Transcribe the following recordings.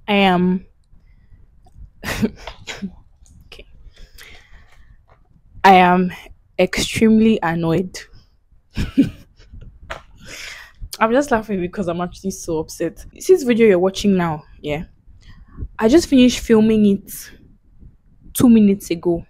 I am okay. I am extremely annoyed. I'm just laughing because I'm actually so upset. See this video you're watching now, yeah. I just finished filming it 2 minutes ago.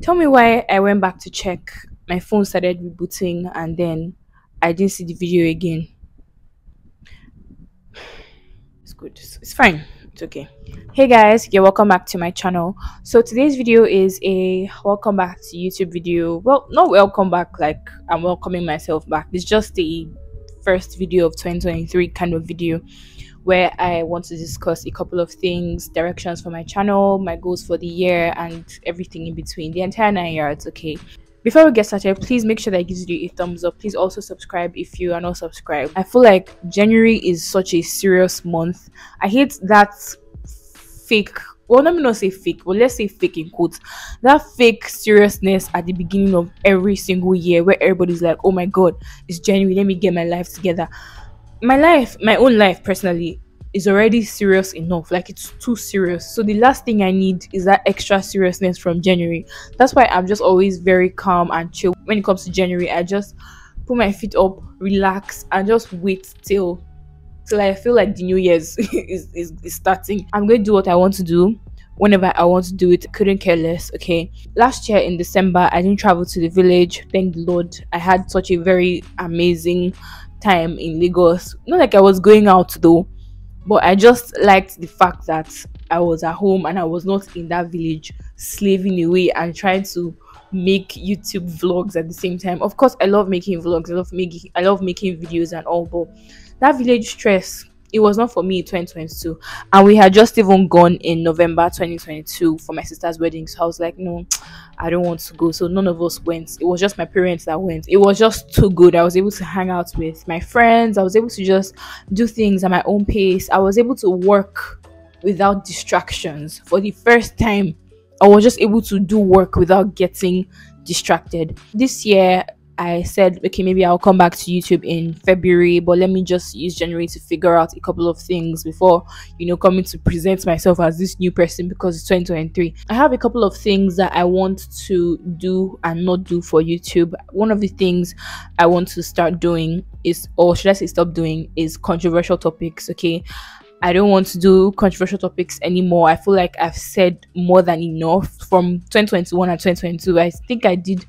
Tell me why I went back to check. My phone started rebooting and then I didn't see the video again. It's good. It's fine. It's okay. Hey guys, you're welcome back to my channel. So today's video is a welcome back to YouTube video. Well, not welcome back like I'm welcoming myself back. It's just the first video of 2023 kind of video where I want to discuss a couple of things, directions for my channel, my goals for the year, and everything in between. The entire 9 yards, okay? Before we get started, please make sure that it gives you a thumbs up. Please also subscribe if you are not subscribed. I feel like January is such a serious month. I hate that fake, well, let me not say fake, but let's say fake in quotes, that fake seriousness at the beginning of every single year where everybody's like, oh my god, it's January, let me get my life together. My own life personally is already serious enough. Like, it's too serious. So the last thing I need is that extra seriousness from January. That's why I'm just always very calm and chill when it comes to January. I just put my feet up, relax, and just wait till I feel like the new year's is starting. I'm going to do what I want to do whenever I want to do it. Couldn't care less. Okay, last year in December I didn't travel to the village, thank the Lord. I had such a very amazing time in Lagos. Not like I was going out though, but I just liked the fact that I was at home and I was not in that village slaving away and trying to make YouTube vlogs at the same time. Of course, I love making vlogs, I love making videos and all, but that village stress, it was not for me in 2022. And we had just even gone in November 2022 for my sister's wedding. So I was like, no, I don't want to go. So none of us went. It was just my parents that went. It was just too good. I was able to hang out with my friends. I was able to just do things at my own pace. I was able to work without distractions. For the first time, I was just able to do work without getting distracted. This year, I said, okay, maybe I'll come back to YouTube in February, but let me just use January to figure out a couple of things before, coming to present myself as this new person because it's 2023. I have a couple of things that I want to do and not do for YouTube. One of the things I want to start doing is, or should I say stop doing, is controversial topics, okay? I don't want to do controversial topics anymore. I feel like I've said more than enough from 2021 and 2022. I think I did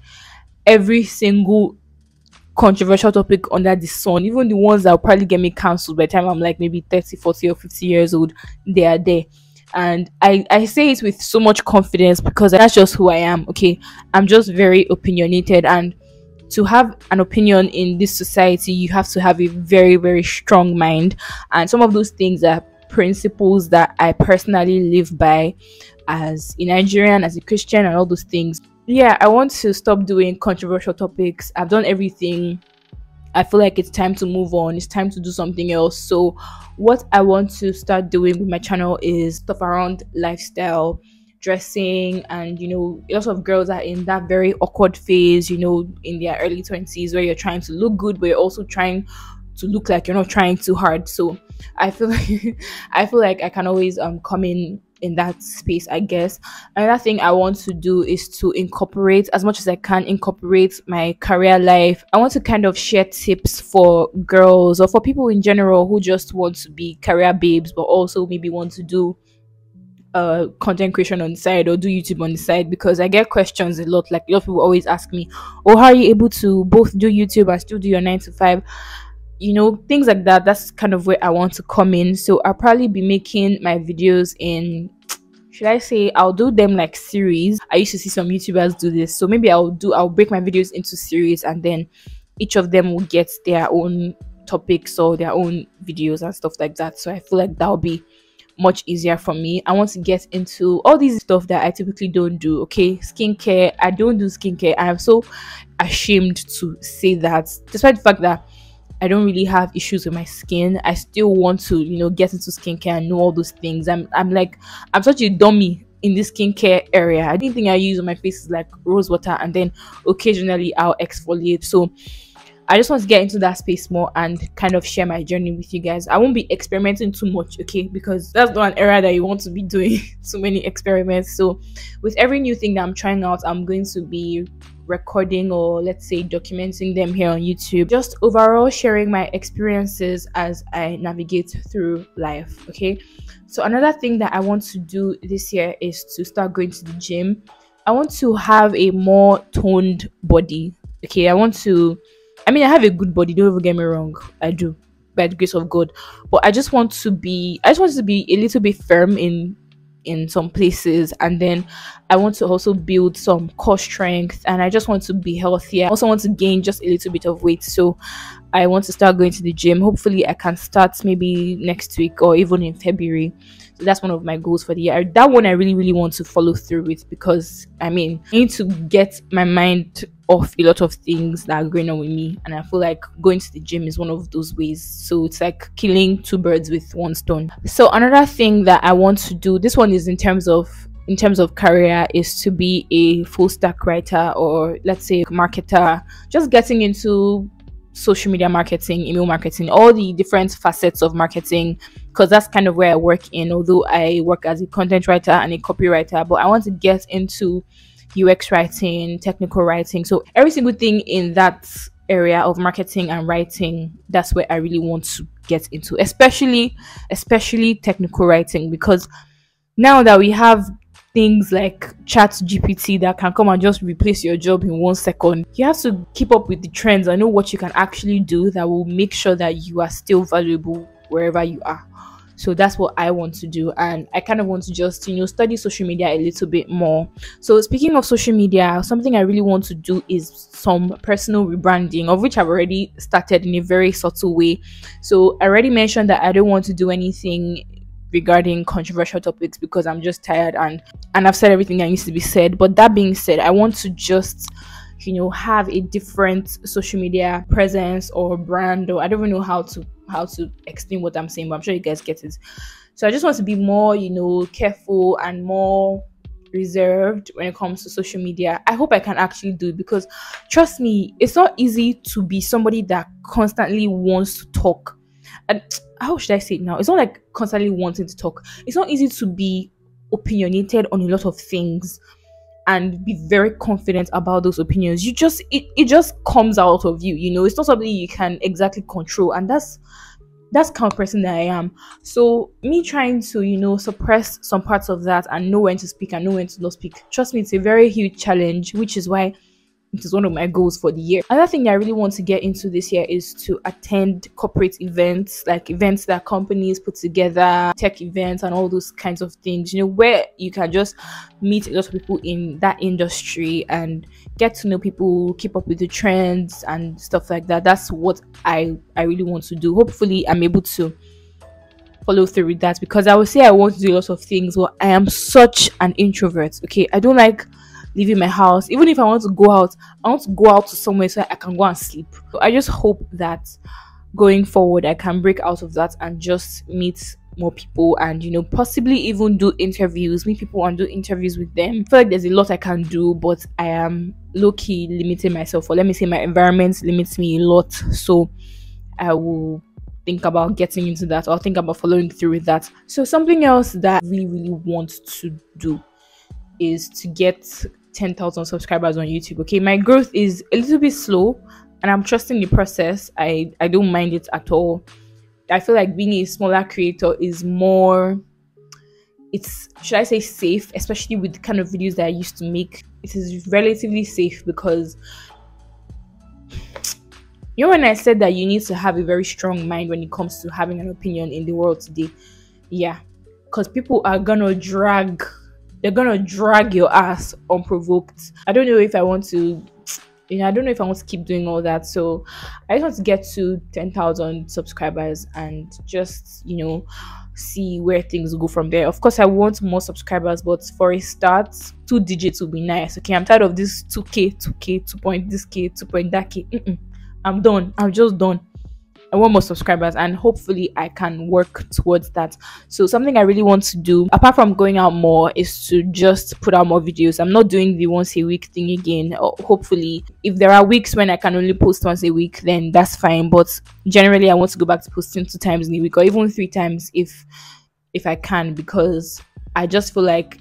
every single controversial topic under the sun, even the ones that will probably get me cancelled by the time I'm like maybe 30, 40 or 50 years old. They are there, and I say it with so much confidence because that's just who I am. Okay, I'm just very opinionated, and to have an opinion in this society you have to have a very, very strong mind, and some of those things are principles that I personally live by as a Nigerian, as a Christian, and all those things. Yeah, I want to stop doing controversial topics. I've done everything. I feel like it's time to move on. It's time to do something else. So what I want to start doing with my channel is stuff around lifestyle, dressing, and a lot of girls are in that very awkward phase, in their early 20s, where you're trying to look good but you're also trying to look like you're not trying too hard. So I feel like I feel like I can always come in that space, I guess. Another thing I want to do is to incorporate, as much as I can, incorporate my career life. I want to kind of share tips for girls or for people in general who just want to be career babes but also maybe want to do content creation on the side or do YouTube on the side, because I get questions a lot. Like, a lot of people always ask me, oh, how are you able to both do YouTube and still do your 9 to 5? Things like that. That's kind of where I want to come in. So I'll probably be making my videos in, should I say, I'll do them like series. I used to see some YouTubers do this, so maybe I'll break my videos into series, and then each of them will get their own topics or their own videos and stuff like that. So I feel like that'll be much easier for me. I want to get into all these stuff that I typically don't do. Okay, skincare. I don't do skincare. I am so ashamed to say that, despite the fact that I don't really have issues with my skin. I still want to, get into skincare and know all those things. I'm such a dummy in this skincare area. I think I use on my face is like rose water, and then occasionally I'll exfoliate. So I just want to get into that space more and kind of share my journey with you guys. I won't be experimenting too much, okay, because that's not an area that you want to be doing too many experiments. So with every new thing that I'm trying out, I'm going to be recording, or let's say documenting them here on YouTube, just overall sharing my experiences as I navigate through life. Okay, so another thing that I want to do this year is to start going to the gym. I want to have a more toned body. Okay, I mean, I have a good body, don't even get me wrong, I do, by the grace of God. But I just want to be a little bit firm in some places, and then I want to also build some core strength, and I just want to be healthier. I also want to gain just a little bit of weight, so I want to start going to the gym. Hopefully I can start maybe next week or even in February. So that's one of my goals for the year. That one I really want to follow through with, because I mean, I need to get my mind off a lot of things that are going on with me, and I feel like going to the gym is one of those ways. So it's like killing two birds with one stone. So another thing that I want to do, this one is in terms of career, is to be a full stack writer, or let's say marketer, just getting into social media marketing, email marketing, all the different facets of marketing, because that's kind of where I work in, although I work as a content writer and a copywriter. But I want to get into UX writing, technical writing, so every single thing in that area of marketing and writing, that's where I really want to get into, especially technical writing, because now that we have things like chat GPT that can come and just replace your job in 1 second, you have to keep up with the trends and know what you can actually do that will make sure that you are still valuable wherever you are. So that's what I want to do, and I kind of want to just study social media a little bit more. So speaking of social media, something I really want to do is some personal rebranding, of which I've already started in a very subtle way. So I already mentioned that I don't want to do anything regarding controversial topics because I'm just tired, and I've said everything that needs to be said. But that being said, I want to just have a different social media presence or brand, or I don't even know how to explain what I'm saying, but I'm sure you guys get it. So I just want to be more careful and more reserved when it comes to social media. I hope I can actually do it, because trust me, it's not easy to be somebody that constantly wants to talk. And how should I say it now? It's not like constantly wanting to talk. It's not easy to be opinionated on a lot of things and be very confident about those opinions. It just comes out of you. It's not something you can exactly control, and that's kind of person that I am. So me trying to suppress some parts of that and know when to speak and know when to not speak, trust me, it's a very huge challenge, which is why it is one of my goals for the year. Another thing that I really want to get into this year is to attend corporate events, like events that companies put together, tech events and all those kinds of things, where you can just meet a lot of people in that industry and get to know people, keep up with the trends and stuff like that. That's what I really want to do. Hopefully I'm able to follow through with that, because I would say I want to do a lot of things, but I am such an introvert. Okay, I don't like leaving my house. Even if I want to go out, I want to go out to somewhere so I can go and sleep. So I just hope that going forward I can break out of that and just meet more people and possibly even do interviews, meet people and do interviews with them. I feel like there's a lot I can do, but I am low-key limiting myself, or let me say my environment limits me a lot. So I will think about getting into that, or think about following through with that. So something else that I really want to do is to get 10,000 subscribers on YouTube. Okay, my growth is a little bit slow, and I'm trusting the process. I don't mind it at all. I feel like being a smaller creator is more, should I say safe, especially with the kind of videos that I used to make. It is relatively safe, because when I said that you need to have a very strong mind when it comes to having an opinion in the world today, yeah, because people are gonna drag your ass unprovoked. I don't know if I want to keep doing all that. So I just want to get to 10,000 subscribers and just see where things go from there. Of course I want more subscribers, but for a start 2 digits will be nice. Okay, I'm tired of this 2k 2 point this k 2 point that k. I'm done. I'm just done. I want more subscribers, and hopefully I can work towards that. So something I really want to do, apart from going out more, is to just put out more videos. I'm not doing the once a week thing again. Hopefully, if there are weeks when I can only post once a week, then that's fine. But generally, I want to go back to posting 2 times in a week, or even 3 times if I can, because I just feel like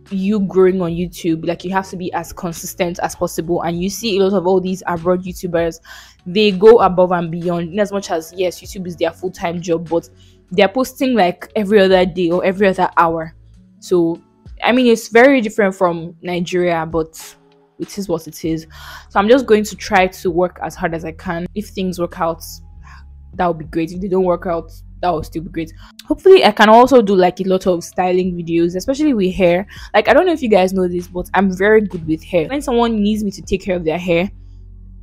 you growing on YouTube, like, you have to be as consistent as possible. And you see a lot of all these abroad YouTubers, they go above and beyond, in as much as, yes, YouTube is their full-time job, but they're posting like every other day or every other hour. So I mean, it's very different from Nigeria, but it is what it is. So I'm just going to try to work as hard as I can. If things work out, that would be great. If they don't work out, that will still be great. Hopefully I can also do like a lot of styling videos, especially with hair. Like, I don't know if you guys know this, but I'm very good with hair. When someone needs me to take care of their hair,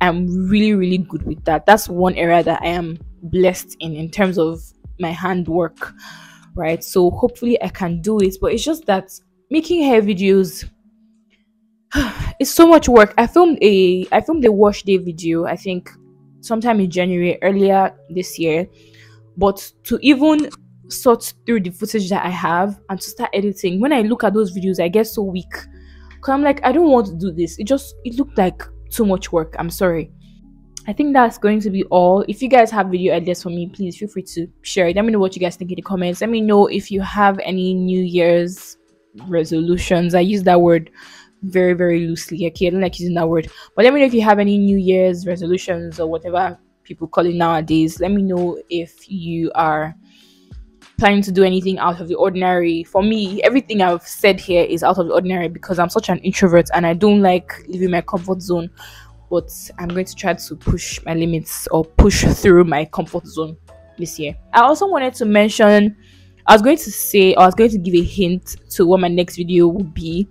I'm really good with that. That's one area that I am blessed in terms of my handwork, right? So hopefully I can do it. But it's just that making hair videos, it's so much work. I filmed a wash day video, I think sometime in January, earlier this year. But to even sort through the footage that I have and to start editing, when I look at those videos, I get so weak, because I'm like, I don't want to do this. It looked like too much work. I'm sorry. I think that's going to be all. If you guys have video ideas for me, please feel free to share it. Let me know what you guys think in the comments. Let me know if you have any New Year's resolutions. I use that word very loosely. Okay, I don't like using that word. But let me know if you have any New Year's resolutions or whatever people call it nowadays. Let me know if you are planning to do anything out of the ordinary. For me, everything I've said here is out of the ordinary because I'm such an introvert and I don't like leaving my comfort zone. But I'm going to try to push my limits or push through my comfort zone this year. I also wanted to mention, I was going to give a hint to what my next video would be.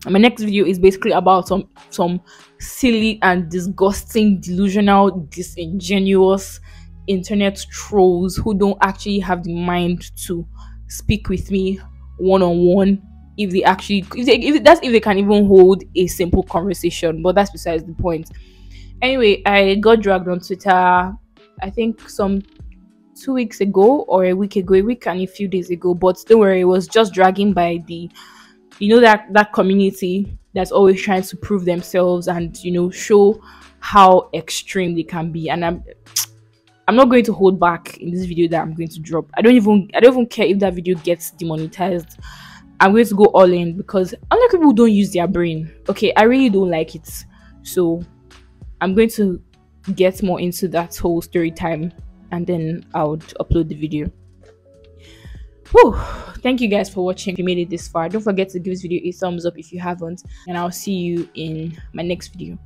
My next video is basically about some silly and disgusting, delusional, disingenuous internet trolls who don't actually have the mind to speak with me one-on-one, if they can even hold a simple conversation. But that's besides the point. Anyway, I got dragged on Twitter, I think some 2 weeks ago or a week and a few days ago. But don't worry, it was just dragging by the, that community that's always trying to prove themselves and show how extreme they can be. And I'm not going to hold back in this video that I'm going to drop. I don't even care if that video gets demonetized. I'm going to go all in because unlike people who don't use their brain, okay, I really don't like it. So I'm going to get more into that whole story time and then I would upload the video. Whew. Thank you guys for watching. If you made it this far, don't forget to give this video a thumbs up if you haven't, and I'll see you in my next video.